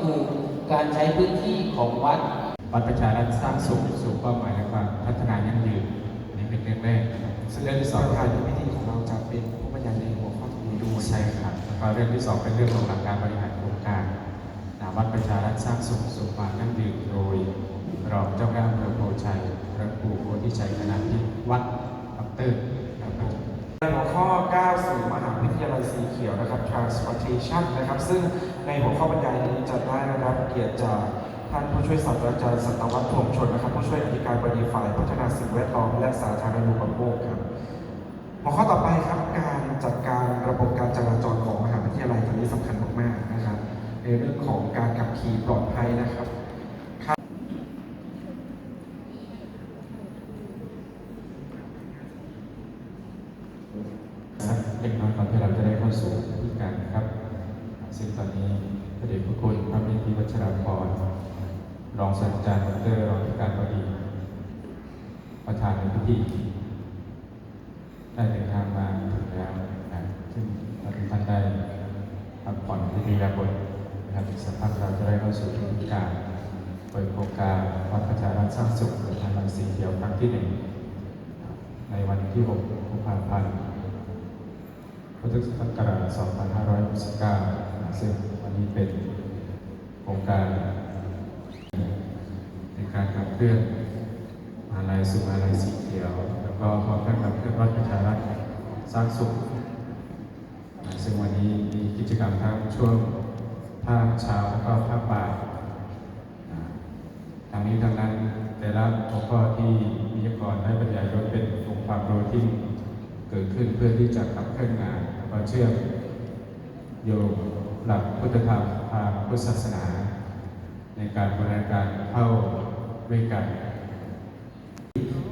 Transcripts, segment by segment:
คือการใช้พื้นที่ของวัดประชารัฐสร้างสุขสู่เป้าหมายและความพัฒนายั่งยืนนี่เป็นเรื่องแรกซึ่งเรื่องที่สองประธานในพิธีของเราจะเป็นผู้บรรยายในหัวข้อตรงนี้ด้วยใช่ครับแล้วก็เรื่องที่สองเป็นเรื่องของหลักการบริหารโครงการวัดประชารัฐสร้างสุขสู่ความยั่งยืนโดยรองเจ้าคณะอำเภอโพชัยพระครูโพธิชัยคณะพิวัฒน์ดร.ครับผมในหัวข้อ9สู่มหาวิทยาลัยสีเขียวนะครับ transportation นะครับซึ่งในหัวข้อบรรยายนี้จะได้รับเกียรติจากท่านผู้ช่วยศาสตราจารย์สัตวัฒน์ พวงชนนะครับผู้ช่วยอธิการบดีฝ่ายพัฒนาสิ่งแวดล้อมและสาธารณูปโภคครับหัวข้อต่อไปครับการจัดการระบบการจราจรของมหาวิทยาลัยตัวนี้สำคัญมากๆนะครับในเรื่องของการขับขี่ปลอดภัยนะครับเล็กน้อยก่อนที่เราจะได้เข้าสู่พิธีการครับซึ่งตอนนี้พระเดชพระคุณพระมิตรวัชราพรรองศาสตราจารย์ดร.รองอธิการบดีประธานในพิธีได้เดินทางมาถึงแล้วซึ่งทุกท่านได้พักผ่อนที่ดีแล้วบนนะครับอีกสักพักเราจะได้เข้าสู่พิธีการเปิดโครงการวัดประชารัฐสร้างสุขหรือทางรังสีเขียวครั้งที่1ในวันที่6 กุมภาพันธ์พุทธศักราช 2569 ซึ่งวันนี้เป็นโครงการในการขับเคลื่อนมหาลัยสู่มหาลัยสีเขียวแล้วก็ขอการขับเคลื่อนวัดประชารัฐสร้างสุขซึ่งวันนี้มีกิจกรรมทั้งช่วงภาคเช้าแล้วก็ภาคบ่ายทางนี้ทางนั้นแต่ละหัวข้อที่วิทยากรได้บรรยายโดยเป็นองค์ความรู้ที่เกิดขึ้นเพื่อที่จะขับเคลื่อนงานแล้วก็เชื่อมโยงหลักพุทธธรรมทางพุทธศาสนาในการบริหารการเข้าด้วยกัน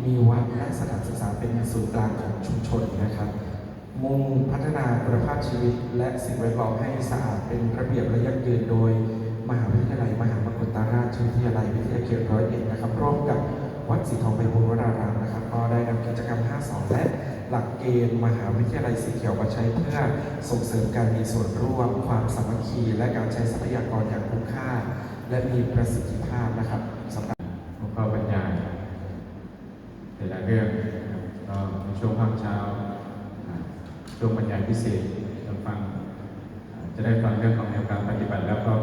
มีวัดและสถานศึกษาเป็นศูนย์กลางของชุมชนนะครับมุ่งพัฒนาคุณภาพชีวิตและสิ่งแวดล้อมให้สะอาดเป็นระเบียบและยั่งยืนโดยมหาวิทยาลัยมหามกุฏราชวิทยาลัยวิทยาเขต101นะครับร่วมกับวัดสีทองไพบูลย์วรารามนะครับก็ได้นำกิจกรรม5 และหลักเกณฑ์มหาวิทยาลัยสีเขียวมาใช้เพื่อส่งเสริมการมีส่วนร่วมความสามัคคีและการใช้ทรัพยากรอย่างคุ้มค่าและมีประสิทธิภาพนะครับสำหรับหัวข้อบรรยายแต่ละเรื่องก็ในช่วงภาคเช้าช่วงบรรยายพิเศษเราฟังจะได้ฟังเรื่องของแนวการปฏิบัติแล้วก็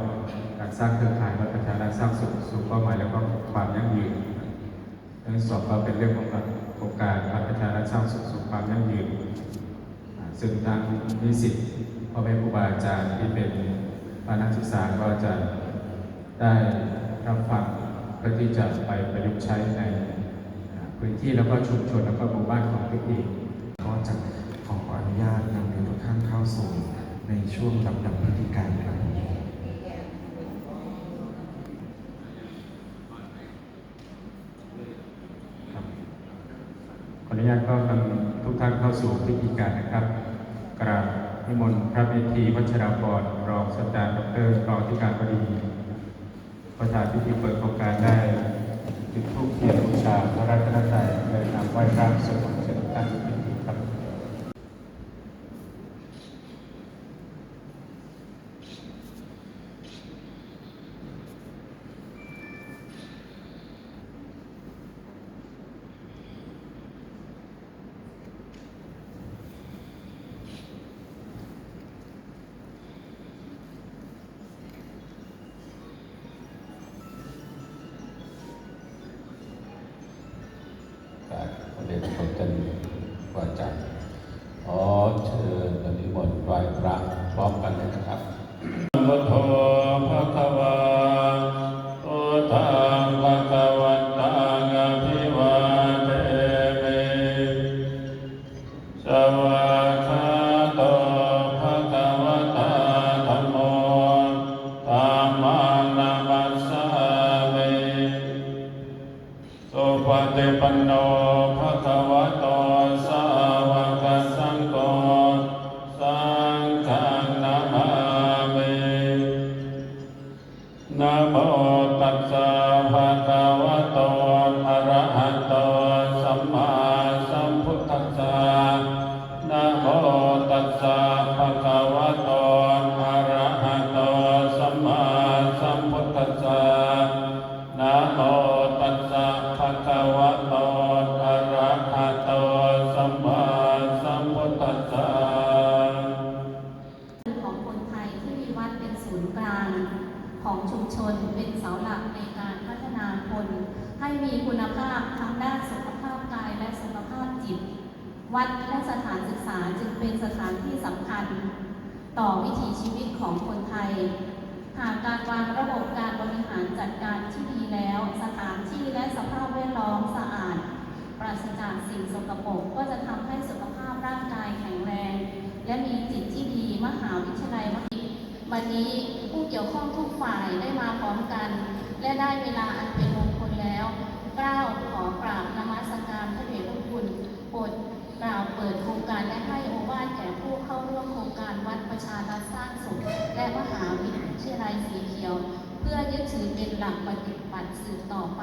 การสร้างเครือข่ายวัดประชารัฐสร้างสุขสู่เป้าหมายแล้วก็ความยั่งยืนเรื่องสอบก็เป็นเรื่องของโครงการวัดประชารัฐสร้างสุขสู่ความยั่งยืนซึ่งทางนิสิตพ่อแม่ครูบาอาจารย์ที่เป็นนักศึกษาก็จะได้รับฟังเพื่อที่จะไปประยุกต์ใช้ในพื้นที่แล้วก็ชุมชนแล้วก็หมู่บ้านของตัวเองก็จะขออนุญาตนำทุกท่านเข้าสู่ในช่วงลำดับพิธีการครับขออนุญาตก็นำทุกท่านเข้าสู่พิธีการนะครับกราบนิมนต์พระเมธีวัชราพรรองศาสตราจารย์ดร.รองอธิการบดีประธานพิธีเปิดโครงการได้จุดธูปเทียนบูชาพระรัตนตรัยในนามไหว้พระสวดมนต์เชิญท่านพิธีครับเดชพระคุณวาจารย์ขอเชิญนิมนต์ไหว้พระพร้อมกันเลยนะครับพุทโธภควาพุทธังภควันตังอภิวาเทมิสวากขาโตภควตาธัมโมธัมมังนามัสสามิสุปฏิปันโนภควโตสาวกสังโฆสังฆังนามามินะโมตัสสะภะคะวะโตอะระหะโตสัมมาสัมพุทธัสสะนะโมตัสสะภะคะวะโตอะระหะโตสัมมาสัม กลางของชุมชนเป็นเสาหลักในการพัฒนาคนให้มีคุณภาพทั้งด้านสุขภาพกายและสุขภาพจิตวัดและสถานศึกษาจึงเป็นสถานที่สำคัญต่อวิถีชีวิตของคนไทยหากการวางระบบการบริหารจัดการที่ดีแล้วสถานที่และสภาพแวดล้อมสะอาดปราศจากสิ่งสกปรกก็จะทำให้สุขภาพร่างกายแข็งแรงและมีจิตที่ดีมหาวิทยาลัยมหิดลวันนี้ผู้เกี่ยวข้องทุกฝ่ายได้มาพร้อมกันและได้เวลาอันเป็นมงคลแล้วเกล้าขอกราบนมัสการพระเดชพระคุณโปรดกล่าวเปิดโครงการและให้โอวาทแก่ผู้เข้าร่วมโครงการวัดประชารัฐสร้างสุขและมหาวิทยาลัยสีเขียวเพื่อยึดถือเป็นหลักปฏิบัติสืบต่อไป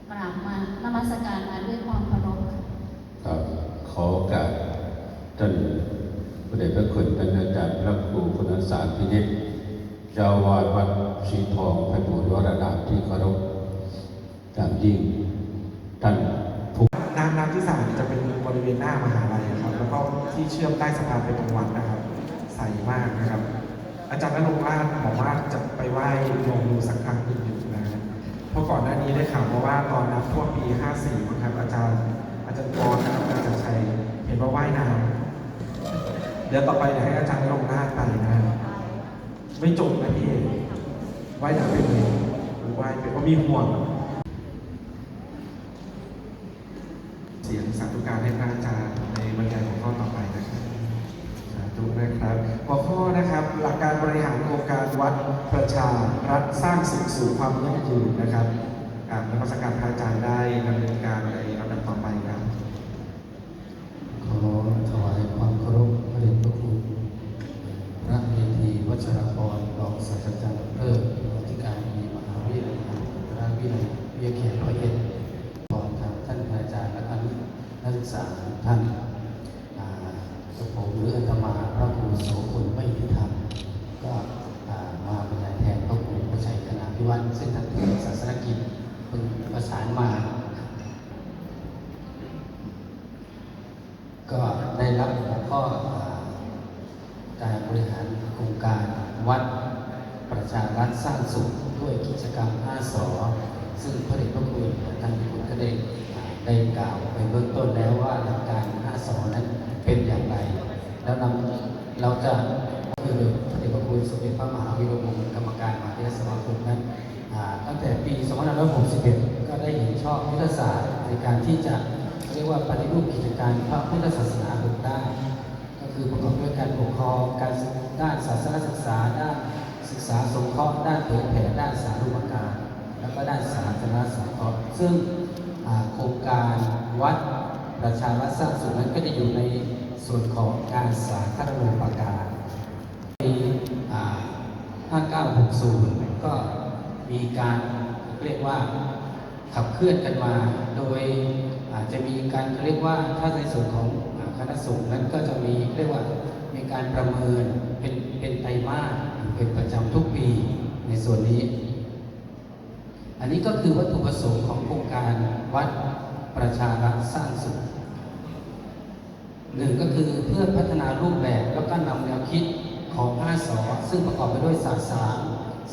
กราบมานมัสการมาด้วยความเคารพครับขอโอกาสท่านพระเดชพระคุณท่านอาจารย์พระครูคุณสารพินิจเจ้าวาดวัดสีทองไพบูลย์วรดาที่เคารพอย่างยิ่งท่านน้ำที่สะอาดจะเป็นบริเวณหน้ามหาลัยครับแล้วก็ที่เชื่อมใต้สะพานไปตรงวัดนะครับใสมากนะครับอาจารย์ณรงค์ราชบอกว่าจะไปไหว้ลงดูสักครั้งหนึ่งอยู่นะเพราะก่อนหน้านี้ได้ข่าวมาว่าตอนน้ำท่วมปี 54นะครับอาจารย์กรนะครับอาจารย์ชัยเห็นว่าว่ายน้ำเดี๋ยวต่อไปเดี๋ยวให้อาจารย์ณรงค์ราชไปนะไม่จมนะพี่ว่ายน้ำเป็นเลยว่ายเป็นเพราะมีห่วงเสียงสาธุการให้พระอาจารย์ในบรรยายหัวข้อต่อไปนะครับสาธุนะครับหัวข้อนะครับหลักการบริหารโครงการวัดประชารัฐสร้างสุขสู่ความยั่งยืนนะครับนมัสการพระอาจารย์ได้ดำเนินการในลำดับต่อไปครับขอถวายความเคารพพระเดชพระคุณพระเมธีวัชรพรรองศาสตราจารย์ดอกเตอรอธิการบดีมหาวิทยาลัยราชวิทยาลัยวิทยาเขตร้อยเอ็ดขอทางท่านอาจารย์และนักศึกษาท่านกับผมหรืออาตมาพระครูโสพลไม่พิธรรมก็มาบรรยายแทนพระครูประชัยคณาภิวัตรซึ่งท่านเป็นศาสนกิจเป็นประสานมาก็ได้รับหัวข้อการบริหารโครงการวัดประชารัฐสร้างสุขด้วยกิจกรรม5 ส.ซึ่งพระเดชพระคุณท่านก็ได้กล่าวไปเบื้องต้นแล้วว่าหลักการ5 ส.นั้นเป็นอย่างไรแล้วเราจะคือพระเดชพระคุณสมเด็จพระมหาวีรวงศ์กรรมการมหาวิทยาลัยสมาคมนั้นตั้งแต่ปี 2561 ก็ได้เห็นชอบยุทธศาสตร์ในการที่จะเรียกว่าปฏิรูปกิจการพระพุทธศาสนา6 ด้านก็คือประกอบด้วยการปกครองการด้านศาสนศึกษาด้านศึกษาสงเคราะห์ด้านเผยแผ่ด้านสาธารณการแล้วก็ด้านสาธารณสงเคราะห์ซึ่งโครงการวัดประชารัฐสร้างสุขนั้นก็จะอยู่ในส่วนของการสาธารณูปการปี5960ก็มีการเรียกว่าขับเคลื่อนกันมาโดยอาจจะมีการเรียกว่าถ้าในส่วนของคณะสงฆ์นั้นก็จะมีเรียกว่ามีการประเมินเป็นไตรมาสเป็นประจำทุกปีในส่วนนี้อันนี้ก็คือวัตถุประสงค์ของโครงการวัดประชารัฐสร้างสุขหนึ่งก็คือเพื่อพัฒนารูปแบบแล้วก็นำแนวคิดของ5 ส.ซึ่งประกอบไปด้วยศาสตร์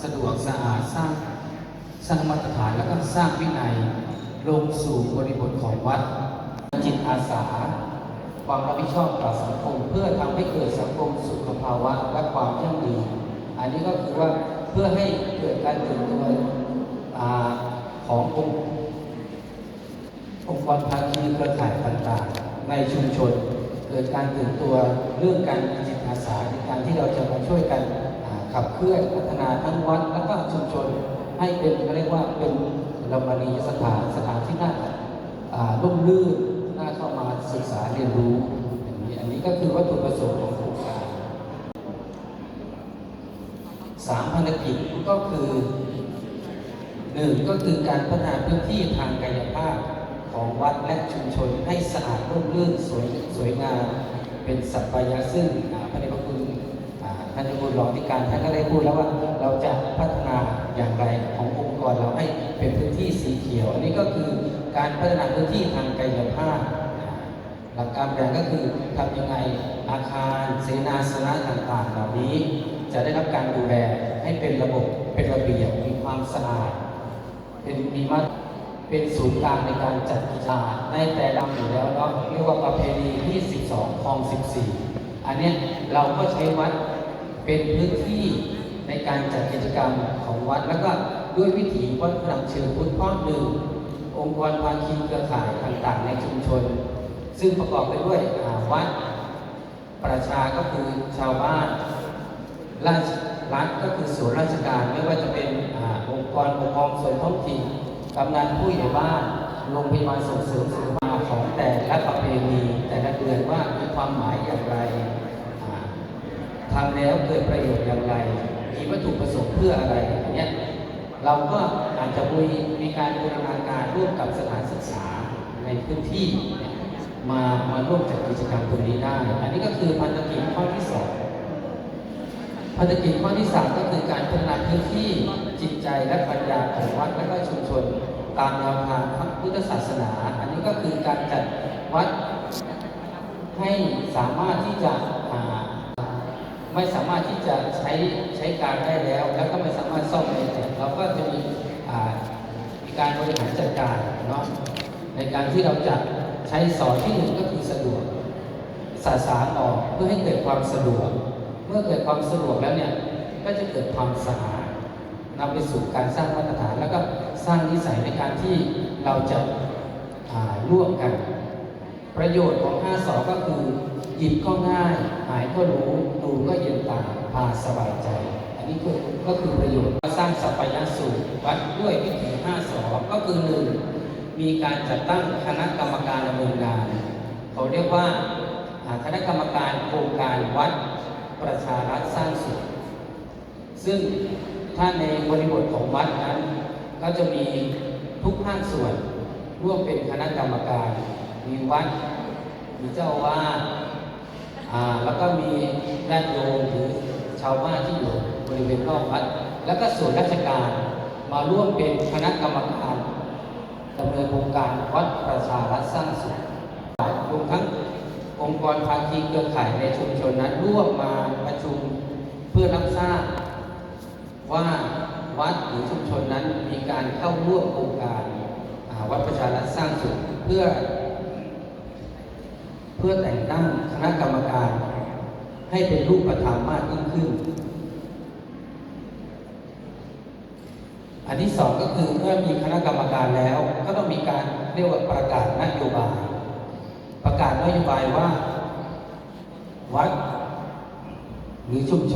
สะดวกสะอาดสร้างมาตรฐานแล้วก็สร้างวินัยลงสู่บริบทของวัดจิตอาสาความรับผิดชอบต่อสังคมเพื่อทำให้เกิดสังคมสุขภาวะและความยั่งยืนอันนี้ก็คือว่าเพื่อให้เกิดการตื่นตัวขององค์กรภาคีเครือข่ายต่างๆในชุมชนเกิดการตื่นตัวเรื่องการมีจิตอาสาในการที่เราจะมาช่วยกันขับเคลื่อนพัฒนาทั้งวัดและก็ชุมชนให้เป็นเรียกว่าเป็นรมณียสถานที่น่าร่มรื่นน่าเข้ามาศึกษาเรียนรู้อย่างนี้อันนี้ก็คือวัตถุประสงค์ของโครงการ3 ภารกิจก็คือ1ก็คือการพัฒนาพื้นที่ทางกายภาพของวัดและชุมชนให้สะอาดร่มรื่นสวยงามเป็นสัปปายะซึ่งพระเดชพระคุณท่านผู้รองที่การท่านก็ได้พูดแล้วว่าเราจะพัฒนาอย่างไรขององค์กรเราให้เป็นพื้นที่สีเขียวอันนี้ก็คือการพัฒนาพื้นที่ทางกายภาพหลักการแบ่งก็คือทำยังไงอาคารเสนาสนะต่างๆเหล่านี้จะได้รับการดูแล ระบบเป็นระเบียบมีความสะอาดเป็นศูนย์กลางในการจัดกิจกรรมในแต่ละอยู่แล้วเนาะเรียกว่าประเพณีที่ 12 คลอง 14 อันเนี้ยเราก็ใช้วัดเป็นพื้นที่ในการจัดกิจกรรมของวัดแล้วก็ด้วยวิถีวัฒนธรรมเชิงพุทธเพราะหนึ่งองค์กรภาคีเครือข่ายต่างๆในชุมชน ซึ่งประกอบไปด้วยวัดประชาก็คือชาวบ้านรัฐก็คือส่วนราชการไม่ว่าจะเป็นองค์กรปกครองส่วนท้องถิ่นกำนันผู้ใหญ่บ้านโรงพยาบาลส่งเสริมสุขภาพของแต่ละประเพณีแต่ละเดือนว่ามีความหมายอย่างไรทำแล้วเกิดประโยชน์อย่างไรมีวัตถุประสงค์เพื่ออะไรอย่างเงี้ยเราก็อาจจะมีการบูรณาการร่วมกับสถานศึกษาในพื้นที่มาร่วมจัดกิจกรรมตรงนี้ได้อันนี้ก็คือภารกิจข้อที่2ภารกิจข้อที่3ก็คือการพัฒนาพื้นที่จิตใจและปัญญาของวัดและก็ชุมชนตามแนวทางพระพุทธศาสนาอันนี้ก็คือการจัดวัดให้สามารถที่จะไม่สามารถที่จะใช้การได้แล้วก็ไม่สามารถซ่อมได้เราก็จะมีการบริหารจัดการเนาะในการที่เราจะใช้สอนที่1ก็คือสะดวกสาสารออกเพื่อให้เกิดความสะดวกเมื่อเกิดความสะดวกแล้วเนี่ยก็จะเกิดความสะอาดนำไปสู่การสร้างมาตรฐานแล้วก็สร้างนิสัยในการที่เราจะร่วมกันประโยชน์ของ5 สอก็คือหยิบก็ง่ายหายก็รู้ดูก็เย็นตาพาสบายใจอันนี้ก็คือประโยชน์สร้างสัพพยสูตรวัดด้วยวิธี5 สอก็คือ1มีการจัดตั้งคณะกรรมการดำเนินงานเขาเรียกว่าคณะกรรมการโครงการวัดประชารัฐสร้างสุขซึ่งถ้าในบริบทของวัดนั้นก็จะมีทุกภาคส่วนร่วมเป็นคณะกรรมการมีวัดมีเจ้าอาวาสแล้วก็มีญาติโยมหรือชาวบ้านที่อยู่บริเวณรอบวัดแล้วก็ส่วนราชการมาร่วมเป็นคณะกรรมการดำเนินโครงการวัดประชารัฐสร้างสุขรวมทั้งองค์กรภาคีเครือข่ายในชุมชนนั้นร่วมมาประชุมเพื่อรับทราบว่าวัดหรือชุมชนนั้นมีการเข้าร่วมโครงการวัดประชารัฐสร้างสุขเพื่อแต่งตั้งคณะกรรมการให้เป็นรูปธรรมมากยิ่งขึ้นอันที่2ก็คือเมื่อมีคณะกรรมการแล้วก็ต้องมีการเรียกว่าประกาศนโยบายว่าวัดหรือชุมชน